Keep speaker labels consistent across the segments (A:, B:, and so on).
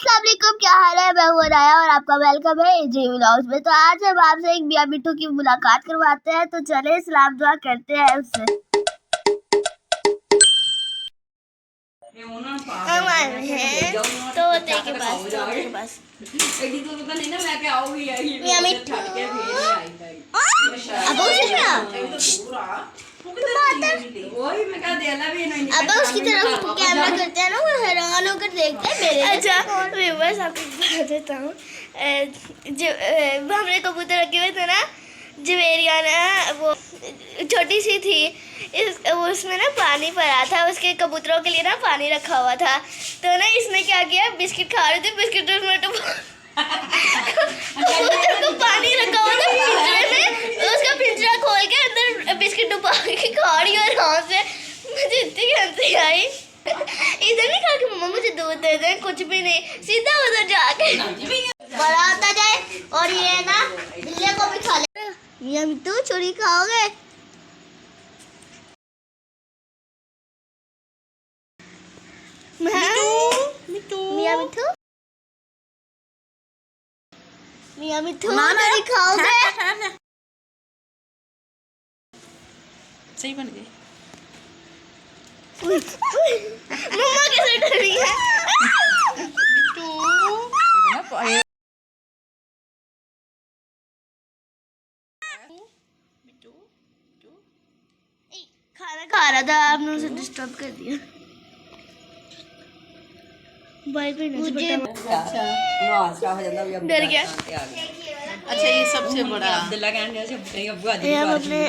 A: अस्सलाम वालेकुम, क्या हाल है। मैं हूं राया और आपका वेलकम है एजे व्लॉग्स में। तो आज हम आपसे एक मियां मिट्ठू की मुलाकात करवाते हैं, तो चले सलाम दुआ करते हैं उससे। हम आए हैं तोते के पास। मियां मिट्ठू अब उसकी तरफ कैमरा करते हैं ना, वो हैरान होकर देखते हैं मेरे। अच्छा व्यूअर्स, आपको बता देता हूँ, हमने कबूतर रखे हुए थे ना, जवेरिया ना वो छोटी सी थी, उसमें ना पानी पड़ा था, उसके कबूतरों के लिए ना पानी रखा हुआ था। तो ना इसने क्या किया, बिस्किट खा रहे थे, बिस्किट उसमें कबूतर को पानी रखा हुआ था पिंजरे में, उसका पिंजरा खोल के अंदर बिस्किट डुबा के खा रही और यहाँ से मुझे इतनी हंसी आई। इधर नहीं कहा कि मम्मा मुझे दूध दे दे, कुछ भी नहीं, सीधा उधर जाके बड़ा होता जाए और ये ना बिल्ली को भी खा ले। मियां मिट्ठू चोरी खाओगे? मियां मिट्ठू मियां मिट्ठू चोरी खाओगे?
B: सही बन गई।
A: मम्मा कैसे डर रही है? खाना खा रहा था, आपने उसे डिस्टर्ब कर दिया। भाई पे मुझे डर गया।
B: अच्छा ये सबसे बड़ा
A: ये हम अपने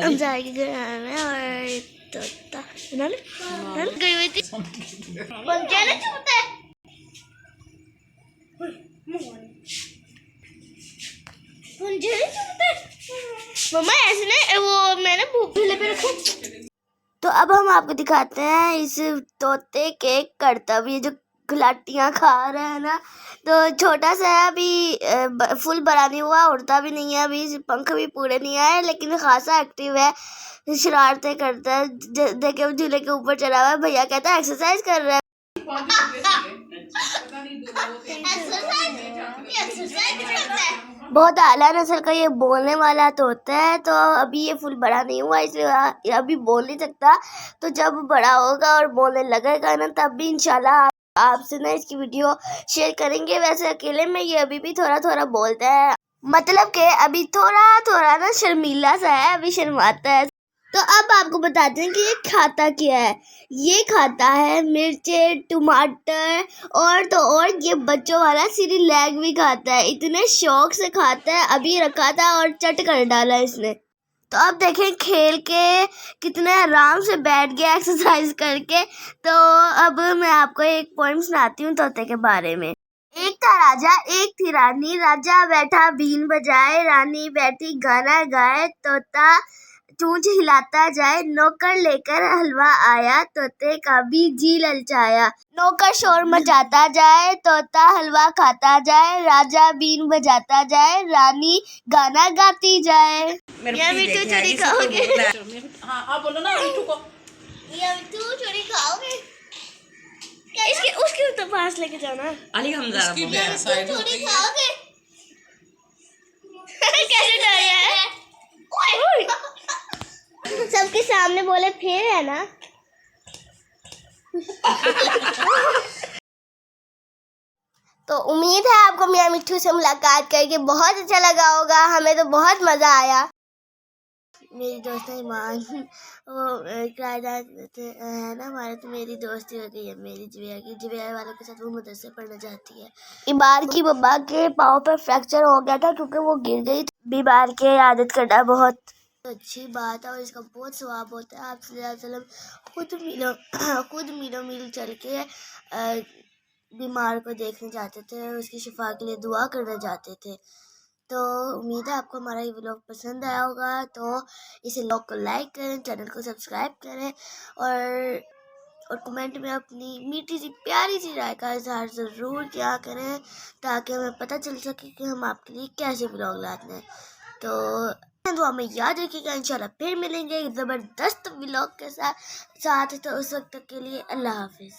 A: हमसाए के घर आए हैं और तोता गई हुई थी। पंखे ना छूटे। मम्मा ऐसे ना वो मैंने भूले पे रखो। तो अब हम आपको दिखाते हैं इस तोते के कर्तव्य, जो खिलाटियाँ खा रहे हैं ना। तो छोटा सा है अभी, फुल बड़ा नहीं हुआ, उड़ता भी नहीं है अभी, पंख भी पूरे नहीं आए, लेकिन खासा एक्टिव है, शरारतें करता है। देखे झूले के ऊपर चढ़ा हुआ है, भैया कहता है एक्सरसाइज कर रहा है। बहुत आला नस्ल का ये बोलने वाला तोता है। तो अभी ये फुल बड़ा नहीं हुआ, इसलिए अभी बोल नहीं सकता। तो जब बड़ा होगा और बोलने लगेगा ना, तब भी इंशाल्लाह आपसे ना इसकी वीडियो शेयर करेंगे। वैसे अकेले में ये अभी भी थोड़ा थोड़ा बोलता है, मतलब कि अभी थोड़ा थोड़ा ना शर्मीला सा है, अभी शर्माता है। तो अब आपको बताते हैं कि ये खाता क्या है। ये खाता है मिर्चे, टमाटर और तो और ये बच्चों वाला सीरी लेग भी खाता है। इतने शौक से खाता है, अभी रखा था और चट कर डाला इसने। तो अब देखें खेल के कितने आराम से बैठ गया एक्सरसाइज करके। तो अब मैं आपको एक पोएम सुनाती हूँ तोते के बारे में। एक था राजा, एक थी रानी, राजा बैठा बीन बजाए, रानी बैठी गाना गाए, तोता चूंच हिलाता जाए, नौकर लेकर हलवा आया, तोते का भी जी ललचाया। नौकर शोर मचाता जाए, तोता हलवा खाता जाए, राजा बीन बजाता जाए, रानी गाना गाती जाए। मियां मिट्ठू चोरी खाओगे?
B: हाँ आप बोलो ना मिट्ठू को।
A: मियां मिट्ठू चोरी खाओगे? इसके उसके तो पास लेके जाना।
B: अली हमजा
A: चोरी खाओगे? कैसे डर है? सबके सामने बोले फिर है ना। तो उम्मीद है आपको मियां मिट्ठू से मुलाकात करके बहुत अच्छा लगा होगा। हमें तो बहुत मजा आया। मेरी दोस्त ईमान वो किराएदार है ना हमारे, तो मेरी दोस्ती हो गई है मेरी जिवेया वालों के साथ। वो मदरसे पढ़ना चाहती है। इबार की बब्बा के पाँव पर फ्रैक्चर हो गया था क्योंकि वो गिर गई थी। बीमार के आदत करना बहुत अच्छी बात है और इसका बहुत सवाब होता है। आप सल्लल्लाहु अलैहि वसल्लम खुद मीलों मील चल के बीमार को देखने जाते थे, उसकी शिफा के लिए दुआ करने जाते थे। तो उम्मीद है आपको हमारा ये व्लॉग पसंद आया होगा। तो इस व्लॉग को लाइक करें, चैनल को सब्सक्राइब करें और कमेंट में अपनी मीठी सी प्यारी सी राय का इजहार ज़रूर किया करें, ताकि हमें पता चल सके कि हम आपके लिए कैसे व्लॉग लाते हैं। तो दुआ में याद रखिएगा, इंशाल्लाह फिर मिलेंगे एक ज़बरदस्त व्लॉग के साथ। तो उस वक्त तक के लिए अल्लाह हाफिज़।